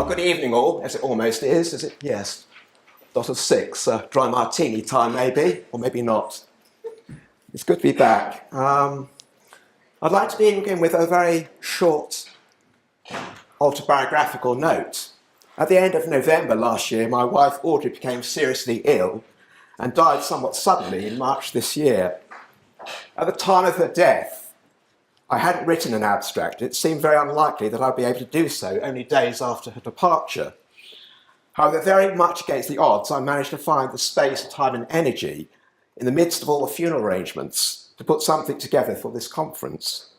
good evening all, as it almost is it? Yes. Dot of 6, dry martini time maybe, or maybe not. It's good to be back. I'd like to begin with a very short autobiographical note. At the end of November last year, my wife Audrey became seriously ill and died somewhat suddenly in March this year. At the time of her death, I hadn't written an abstract. It seemed very unlikely that I'd be able to do so only days after her departure. However, very much against the odds, I managed to find the space, time and energy in the midst of all the funeral arrangements to put something together for this conference.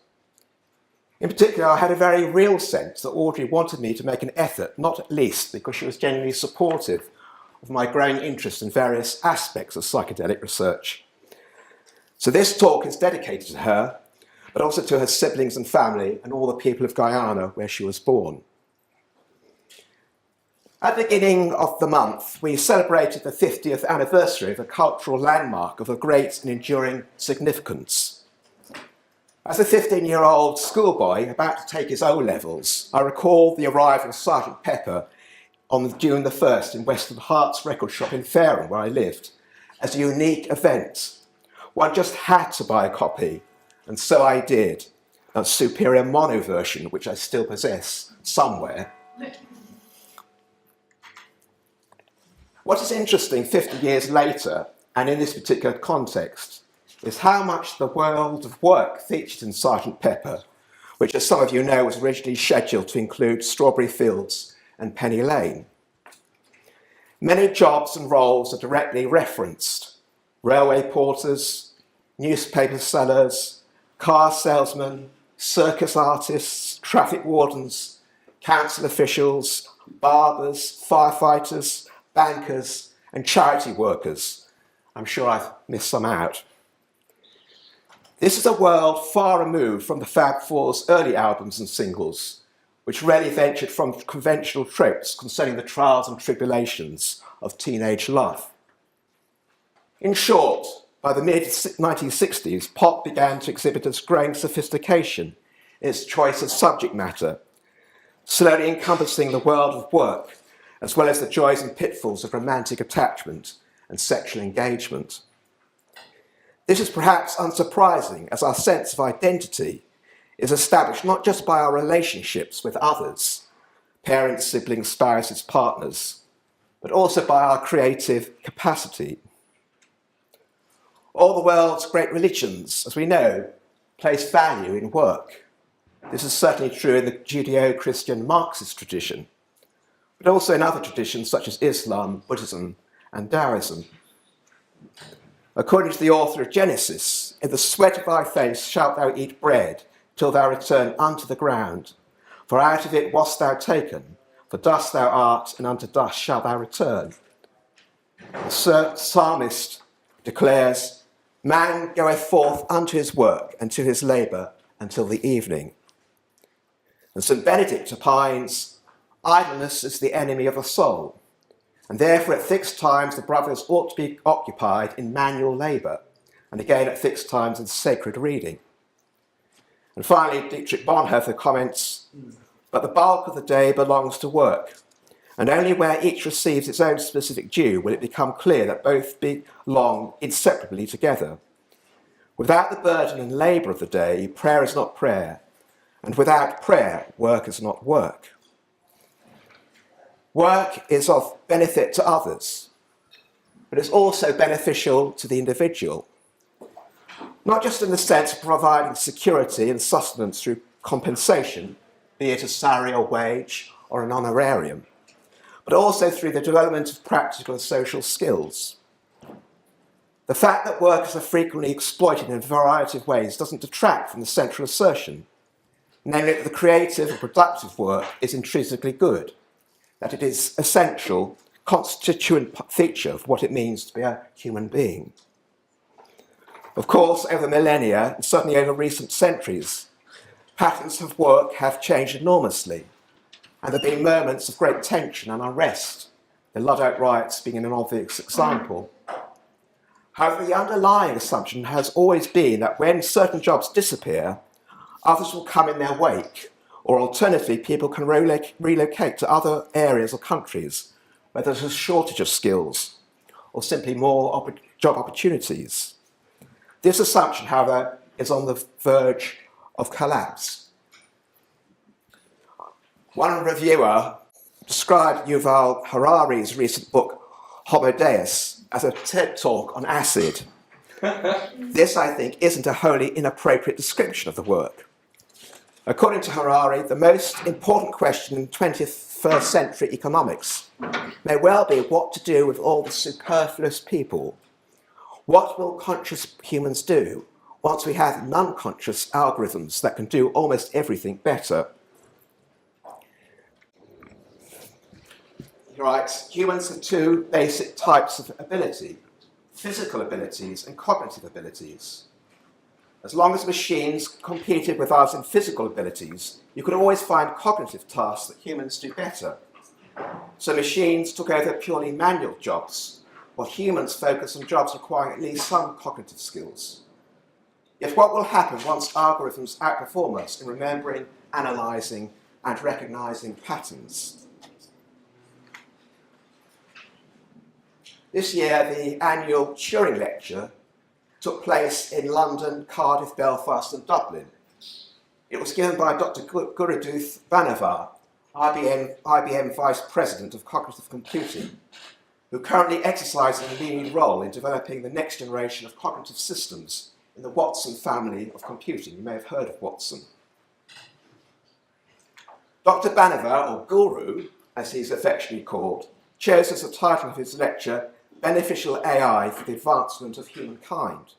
In particular, I had a very real sense that Audrey wanted me to make an effort, not at least because she was genuinely supportive of my growing interest in various aspects of psychedelic research. So this talk is dedicated to her, but also to her siblings and family and all the people of Guyana where she was born. At the beginning of the month, we celebrated the 50th anniversary of a cultural landmark of a great and enduring significance. As a 15-year-old schoolboy about to take his O-levels, I recall the arrival of Sergeant Pepper on June the 1st in Western Hart's record shop in Fareham, where I lived, as a unique event. One just had to buy a copy, and so I did, a superior mono version, which I still possess somewhere. What is interesting 50 years later, and in this particular context, is how much the world of work featured in Sergeant Pepper, which, as some of you know, was originally scheduled to include Strawberry Fields and Penny Lane. Many jobs and roles are directly referenced: railway porters, newspaper sellers, car salesmen, circus artists, traffic wardens, council officials, barbers, firefighters, bankers, and charity workers. I'm sure I've missed some out. This is a world far removed from the Fab Four's early albums and singles, which rarely ventured from conventional tropes concerning the trials and tribulations of teenage love. In short, by the mid-1960s, pop began to exhibit its growing sophistication in its choice of subject matter, slowly encompassing the world of work, as well as the joys and pitfalls of romantic attachment and sexual engagement. This is perhaps unsurprising, as our sense of identity is established not just by our relationships with others, parents, siblings, spouses, partners, but also by our creative capacity. All the world's great religions, as we know, place value in work. This is certainly true in the Judeo-Christian Marxist tradition, but also in other traditions such as Islam, Buddhism, and Taoism. According to the author of Genesis, "In the sweat of thy face shalt thou eat bread, till thou return unto the ground. For out of it wast thou taken, for dust thou art, and unto dust shalt thou return." The psalmist declares, "Man goeth forth unto his work and to his labour until the evening." And St. Benedict opines, "Idleness is the enemy of the soul, and therefore at fixed times the brothers ought to be occupied in manual labour, and again at fixed times in sacred reading." And finally, Dietrich Bonhoeffer comments, "But the bulk of the day belongs to work, and only where each receives its own specific due will it become clear that both belong inseparably together. Without the burden and labour of the day, prayer is not prayer, and without prayer, work is not work." Work is of benefit to others, but it's also beneficial to the individual, not just in the sense of providing security and sustenance through compensation, be it a salary or wage or an honorarium, but also through the development of practical and social skills. The fact that workers are frequently exploited in a variety of ways doesn't detract from the central assertion, namely that the creative and productive work is intrinsically good, that it is essential, constituent feature of what it means to be a human being. Of course, over millennia, and certainly over recent centuries, patterns of work have changed enormously, and there have been moments of great tension and unrest, the Luddite riots being an obvious example. However, the underlying assumption has always been that when certain jobs disappear, others will come in their wake, Or alternatively, people can relocate to other areas or countries where there's a shortage of skills or simply more job opportunities. This assumption, however, is on the verge of collapse. One reviewer described Yuval Harari's recent book, Homo Deus, as a TED talk on acid. This, I think, isn't a wholly inappropriate description of the work. According to Harari, the most important question in 21st century economics may well be what to do with all the superfluous people. What will conscious humans do once we have non-conscious algorithms that can do almost everything better? He writes, humans have two basic types of ability: physical abilities and cognitive abilities. As long as machines competed with us in physical abilities, you could always find cognitive tasks that humans do better. So machines took over purely manual jobs, while humans focus on jobs requiring at least some cognitive skills. Yet what will happen once algorithms outperform us in remembering, analysing, and recognising patterns? This year, the annual Turing lecture took place in London, Cardiff, Belfast and Dublin. It was given by Dr. Guruduth Banavar, IBM Vice President of Cognitive Computing, who currently exercises a leading role in developing the next generation of cognitive systems in the Watson family of computing. You may have heard of Watson. Dr. Banavar, or Guru, as he's affectionately called, chose as the title of his lecture, Beneficial AI for the Advancement of Humankind.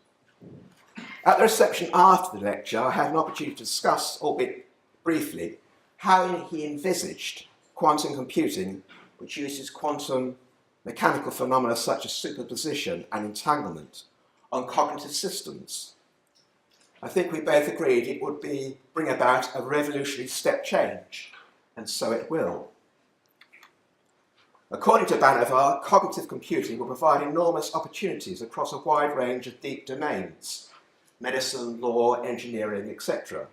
At the reception after the lecture, I had an opportunity to discuss, albeit briefly, how he envisaged quantum computing, which uses quantum mechanical phenomena such as superposition and entanglement, on cognitive systems. I think we both agreed it would bring about a revolutionary step change, and so it will. According to Banavar, cognitive computing will provide enormous opportunities across a wide range of deep domains: medicine, law, engineering, etc.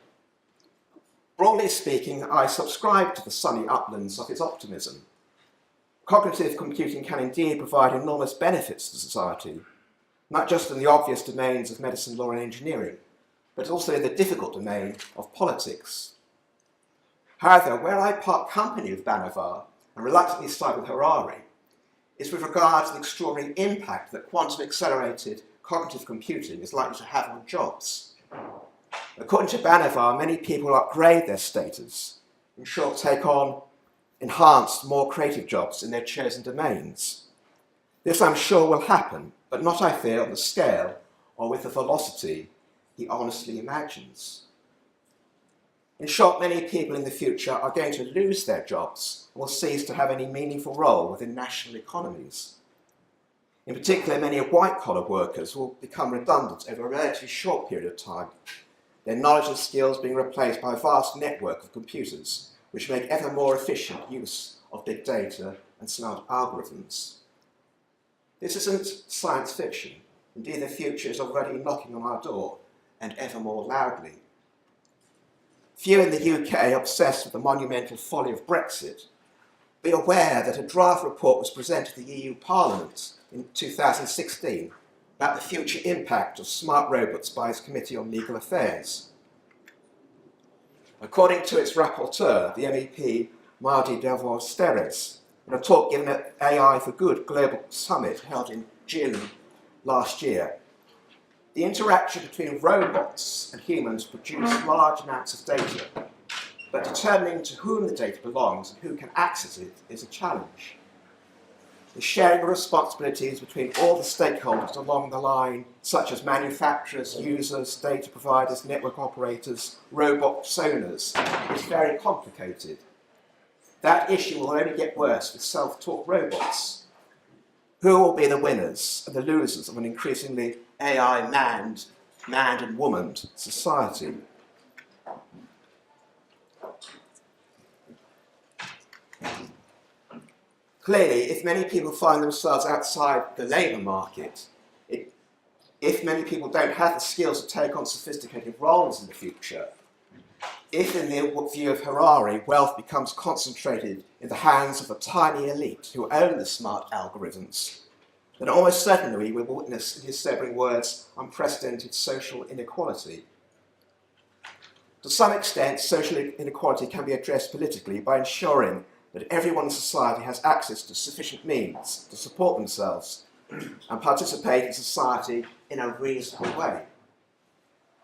Broadly speaking, I subscribe to the sunny uplands of his optimism. Cognitive computing can indeed provide enormous benefits to society, not just in the obvious domains of medicine, law and engineering, but also in the difficult domain of politics. However, where I part company with Banavar, and reluctantly side with Harari, is with regard to the extraordinary impact that quantum-accelerated cognitive computing is likely to have on jobs. According to Banavar, many people upgrade their status, in short, take on enhanced, more creative jobs in their chosen domains. This, I'm sure, will happen, but not, I fear, on the scale or with the velocity he honestly imagines. In short, many people in the future are going to lose their jobs and will cease to have any meaningful role within national economies. In particular, many white-collar workers will become redundant over a relatively short period of time, their knowledge and skills being replaced by a vast network of computers, which make ever more efficient use of big data and smart algorithms. This isn't science fiction. Indeed, the future is already knocking on our door, and ever more loudly. Few in the UK obsessed with the monumental folly of Brexit be aware that a draft report was presented to the EU Parliament in 2016 about the future impact of smart robots by its Committee on Legal Affairs. According to its rapporteur, the MEP Mardi Delvaux-Steres, in a talk given at AI for Good Global Summit held in June last year, the interaction between robots and humans produces large amounts of data, but determining to whom the data belongs and who can access it is a challenge. The sharing of responsibilities between all the stakeholders along the line, such as manufacturers, users, data providers, network operators, robot personas, is very complicated. That issue will only get worse with self-taught robots. Who will be the winners and the losers of an increasingly AI-manned and womaned society? Clearly, if many people find themselves outside the labour market, if many people don't have the skills to take on sophisticated roles in the future, If, in the view of Harari, wealth becomes concentrated in the hands of a tiny elite who own the smart algorithms, then almost certainly we will witness, in his sobering words, unprecedented social inequality. To some extent, social inequality can be addressed politically by ensuring that everyone in society has access to sufficient means to support themselves and participate in society in a reasonable way.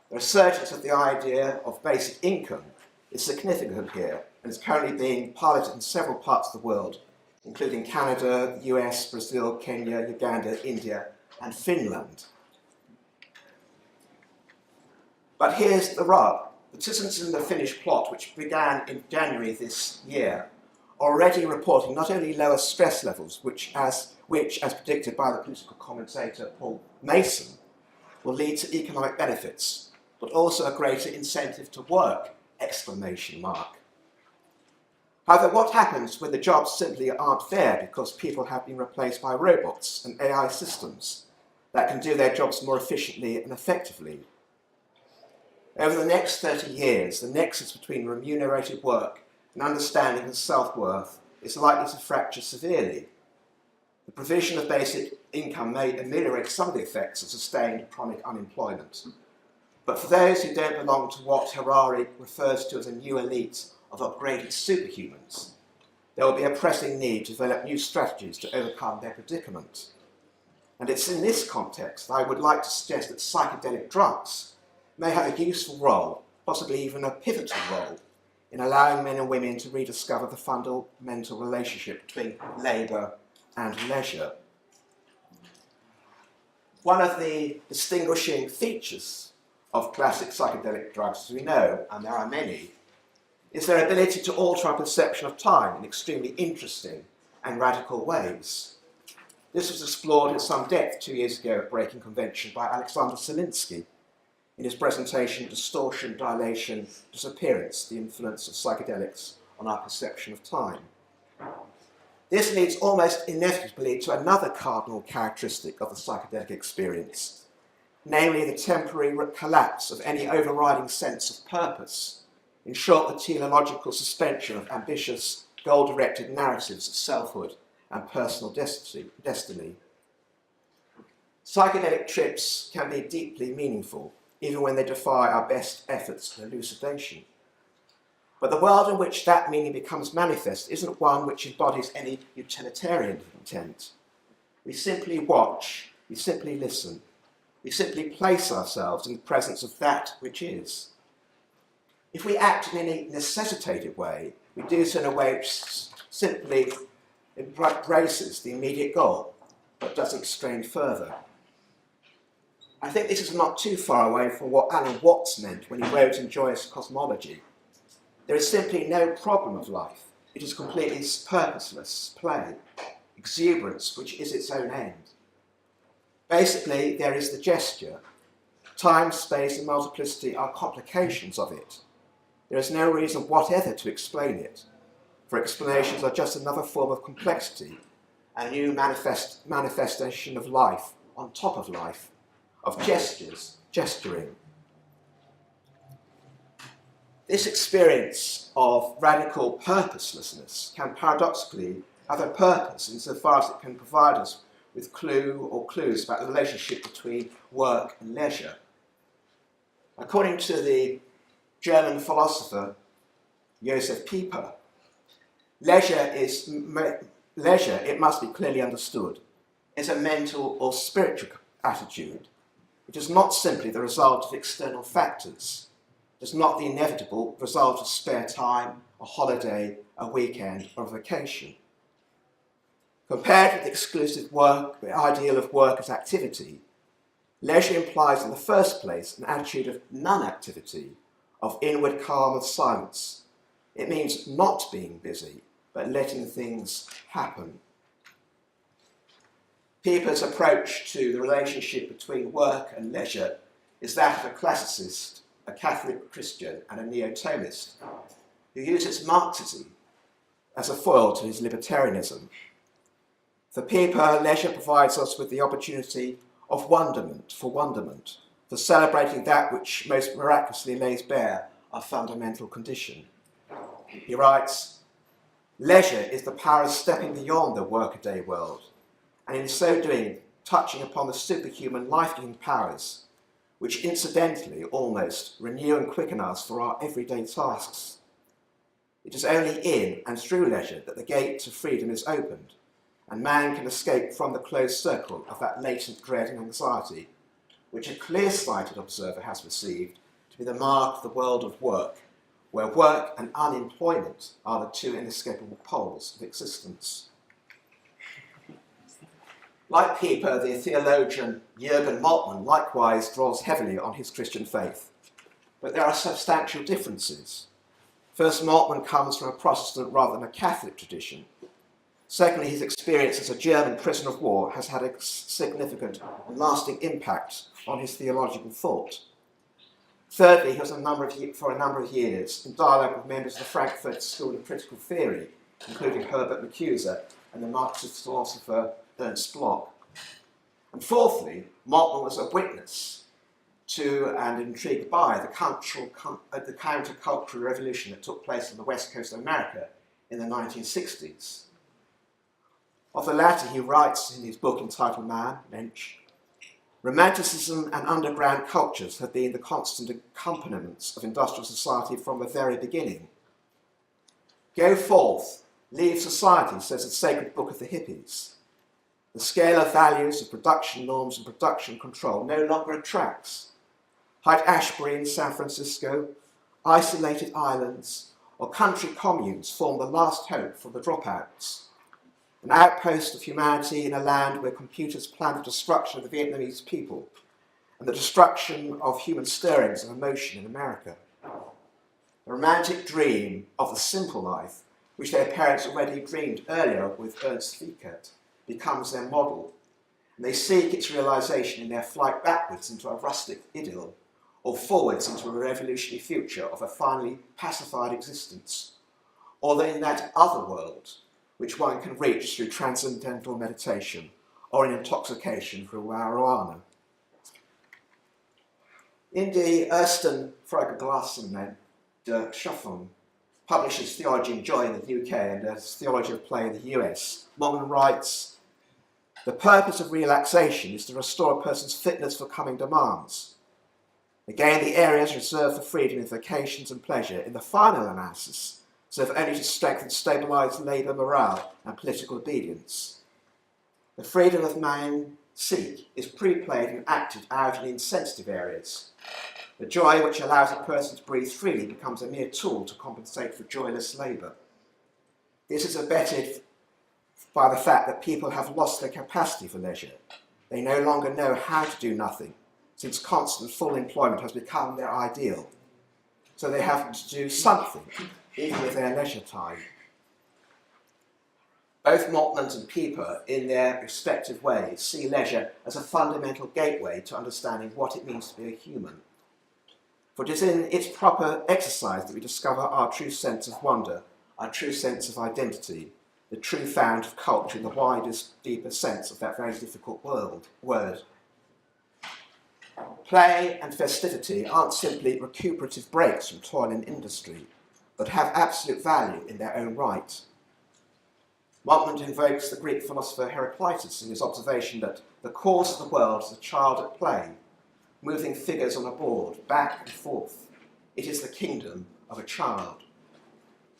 The resurgence of the idea of basic income is significant here and is currently being piloted in several parts of the world, including Canada, the US, Brazil, Kenya, Uganda, India, and Finland. But here's the rub. Participants in the Finnish plot, which began in January this year, are already reporting not only lower stress levels, which, as predicted by the political commentator Paul Mason, will lead to economic benefits, but also a greater incentive to work, ! However, what happens when the jobs simply aren't there because people have been replaced by robots and AI systems that can do their jobs more efficiently and effectively? Over the next 30 years, the nexus between remunerated work and understanding of self-worth is likely to fracture severely. The provision of basic income may ameliorate some of the effects of sustained chronic unemployment. But for those who don't belong to what Harari refers to as a new elite of upgraded superhumans, there will be a pressing need to develop new strategies to overcome their predicament. And it's in this context that I would like to suggest that psychedelic drugs may have a useful role, possibly even a pivotal role, in allowing men and women to rediscover the fundamental relationship between labour and leisure. One of the distinguishing features of classic psychedelic drugs, as we know, and there are many, is their ability to alter our perception of time in extremely interesting and radical ways. This was explored in some depth 2 years ago at Breaking Convention by Alexander Selinsky in his presentation, Distortion, Dilation, Disappearance, the Influence of Psychedelics on Our Perception of Time. This leads almost inevitably to another cardinal characteristic of the psychedelic experience, namely the temporary collapse of any overriding sense of purpose, in short, the teleological suspension of ambitious, goal-directed narratives of selfhood and personal destiny. Psychedelic trips can be deeply meaningful, even when they defy our best efforts at elucidation. But the world in which that meaning becomes manifest isn't one which embodies any utilitarian intent. We simply watch, we simply listen, we simply place ourselves in the presence of that which is. If we act in any necessitated way, we do so in a way which simply embraces the immediate goal, but doesn't strain further. I think this is not too far away from what Alan Watts meant when he wrote in Joyous Cosmology. There is simply no problem of life. It is completely purposeless play, exuberance which is its own end. Basically, there is the gesture. Time, space, and multiplicity are complications of it. There is no reason whatever to explain it, for explanations are just another form of complexity, a new manifestation of life on top of life, of gesturing. This experience of radical purposelessness can paradoxically have a purpose insofar as it can provide us with clues about the relationship between work and leisure. According to the German philosopher Joseph Pieper, leisure, it must be clearly understood, is a mental or spiritual attitude. It is not simply the result of external factors. It is not the inevitable result of spare time, a holiday, a weekend, or a vacation. Compared with the exclusive work, the ideal of work as activity, leisure implies in the first place an attitude of non-activity, of inward calm and silence. It means not being busy, but letting things happen. Pieper's approach to the relationship between work and leisure is that of a classicist, a Catholic Christian, and a neo-Thomist, who uses Marxism as a foil to his libertarianism. For Pieper, leisure provides us with the opportunity of wonderment, for celebrating that which most miraculously lays bare our fundamental condition. He writes, "Leisure is the power of stepping beyond the workaday world, and in so doing, touching upon the superhuman life-giving powers, which incidentally almost renew and quicken us for our everyday tasks. It is only in and through leisure that the gate to freedom is opened, and man can escape from the closed circle of that latent dread and anxiety, which a clear-sighted observer has perceived to be the mark of the world of work, where work and unemployment are the two inescapable poles of existence." Like Pieper, the theologian Jürgen Moltmann likewise draws heavily on his Christian faith, but there are substantial differences. First, Moltmann comes from a Protestant rather than a Catholic tradition. Secondly, his experience as a German prisoner of war has had a significant and lasting impact on his theological thought. Thirdly, he was for a number of years in dialogue with members of the Frankfurt School of Critical Theory, including Herbert Marcuse and the Marxist philosopher Ernst Bloch. And fourthly, Moltmann was a witness to and intrigued by the countercultural revolution that took place on the west coast of America in the 1960s. Of the latter, he writes in his book entitled Mensch, "Romanticism and underground cultures have been the constant accompaniments of industrial society from the very beginning. Go forth, leave society, says the sacred book of the hippies. The scale of values of production norms and production control no longer attracts. Haight-Ashbury in San Francisco, isolated islands, or country communes form the last hope for the dropouts. An outpost of humanity in a land where computers plan the destruction of the Vietnamese people and the destruction of human stirrings of emotion in America. The romantic dream of the simple life, which their parents already dreamed earlier with Ernst Fickert, becomes their model, and they seek its realisation in their flight backwards into a rustic idyll, or forwards into a revolutionary future of a finally pacified existence, or in that other world which one can reach through transcendental meditation or in intoxication through marijuana." In the Ersten Freigelassenen, the Schöpfung publishes Theology and Joy in the UK and Theology of Play in the US, Moltmann writes, "The purpose of relaxation is to restore a person's fitness for coming demands. Again, the areas reserved for freedom in vocations and pleasure in the final analysis serve only to strengthen stabilise labour morale and political obedience. The freedom of man seek is pre-played and acted out in insensitive areas. The joy which allows a person to breathe freely becomes a mere tool to compensate for joyless labour. This is abetted by the fact that people have lost their capacity for leisure. They no longer know how to do nothing, since constant full employment has become their ideal. So they have to do something, even with their leisure time." Both Moltmann and Pieper, in their respective ways, see leisure as a fundamental gateway to understanding what it means to be a human. For it is in its proper exercise that we discover our true sense of wonder, our true sense of identity, the true fount of culture in the widest, deeper sense of that very difficult word. Play and festivity aren't simply recuperative breaks from toil and industry, but have absolute value in their own right. Moltmann invokes the Greek philosopher Heraclitus in his observation that the course of the world is a child at play, moving figures on a board, back and forth. It is the kingdom of a child.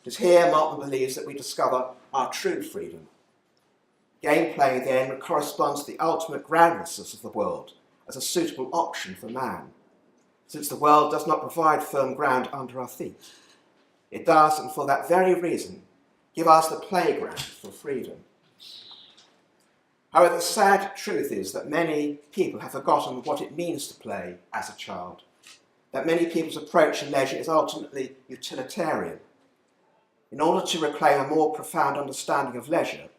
It is here Moltmann believes that we discover our true freedom. Gameplay then corresponds to the ultimate groundlessness of the world as a suitable option for man, since the world does not provide firm ground under our feet. It does, and for that very reason, give us the playground for freedom. However, the sad truth is that many people have forgotten what it means to play as a child, that many people's approach to leisure is ultimately utilitarian. In order to reclaim a more profound understanding of leisure,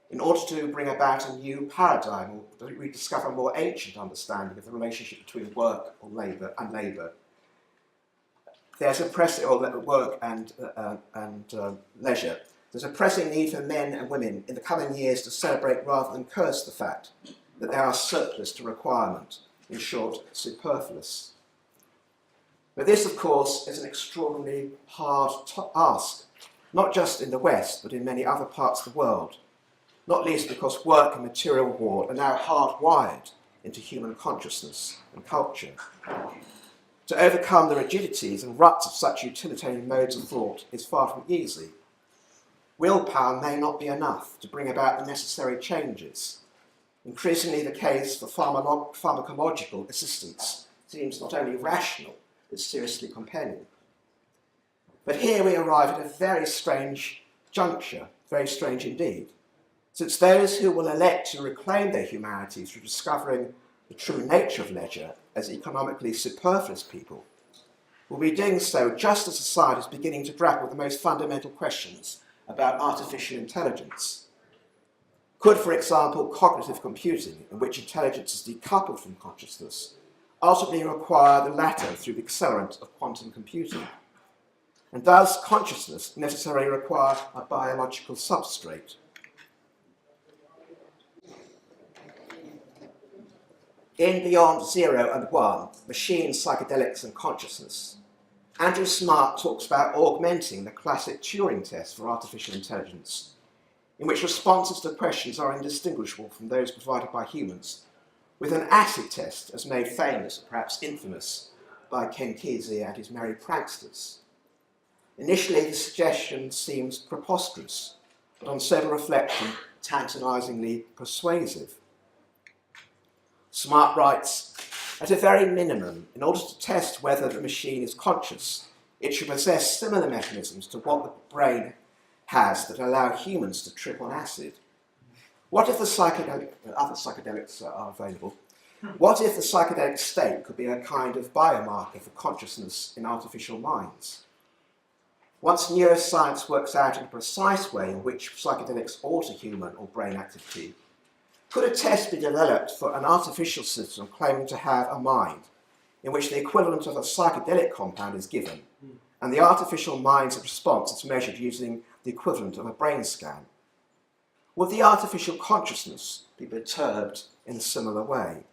in order to bring about a new paradigm or rediscover a more ancient understanding of the relationship between work or labour and labour, there's a pressing, or work and leisure. There's a pressing need for men and women in the coming years to celebrate rather than curse the fact that they are surplus to requirement, in short, superfluous. But this, of course, is an extraordinarily hard ask, not just in the West, but in many other parts of the world, not least because work and material reward are now hardwired into human consciousness and culture. To overcome the rigidities and ruts of such utilitarian modes of thought is far from easy. Willpower may not be enough to bring about the necessary changes. Increasingly the case for pharmacological assistance seems not only rational, but seriously compelling. But here we arrive at a very strange juncture, very strange indeed, since those who will elect to reclaim their humanity through discovering the true nature of leisure as economically superfluous people will be doing so just as society is beginning to grapple with the most fundamental questions about artificial intelligence. Could, for example, cognitive computing, in which intelligence is decoupled from consciousness, ultimately require the latter through the accelerant of quantum computing? And does consciousness necessarily require a biological substrate? In Beyond Zero and One, Machines, Psychedelics and Consciousness, Andrew Smart talks about augmenting the classic Turing test for artificial intelligence, in which responses to questions are indistinguishable from those provided by humans, with an acid test as made famous, perhaps infamous, by Ken Kesey and his merry pranksters. Initially, the suggestion seems preposterous, but on sober reflection, tantalisingly persuasive. Smart writes, at a very minimum, in order to test whether the machine is conscious, it should possess similar mechanisms to what the brain has that allow humans to trip on acid. What if the other psychedelics are available? What if the psychedelic state could be a kind of biomarker for consciousness in artificial minds? Once neuroscience works out in a precise way in which psychedelics alter human or brain activity, could a test be developed for an artificial system claiming to have a mind, in which the equivalent of a psychedelic compound is given, and the artificial mind's response is measured using the equivalent of a brain scan? Would the artificial consciousness be perturbed in a similar way?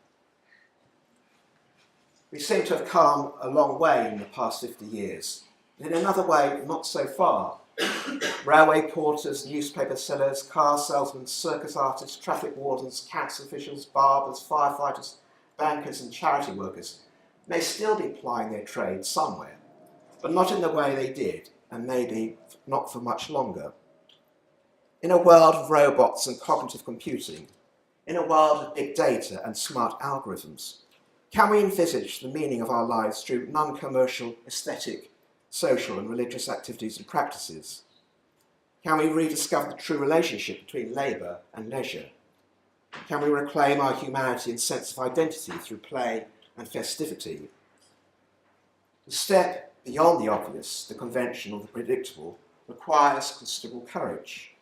We seem to have come a long way in the past 50 years, but in another way, not so far. Railway porters, newspaper sellers, car salesmen, circus artists, traffic wardens, council officials, barbers, firefighters, bankers and charity workers may still be plying their trade somewhere, but not in the way they did, and maybe not for much longer. In a world of robots and cognitive computing, in a world of big data and smart algorithms, can we envisage the meaning of our lives through non-commercial, aesthetic, social and religious activities and practices? Can we rediscover the true relationship between labour and leisure? Can we reclaim our humanity and sense of identity through play and festivity? The step beyond the obvious, the conventional, the predictable, requires considerable courage.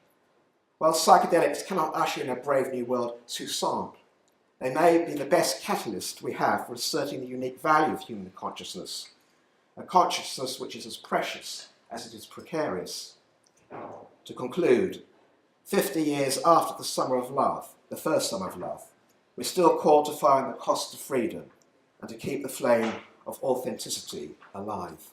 While psychedelics cannot usher in a brave new world sous simple, they may be the best catalyst we have for asserting the unique value of human consciousness, a consciousness which is as precious as it is precarious. To conclude, 50 years after the summer of love, the first summer of love, we're still called to find the cost of freedom and to keep the flame of authenticity alive.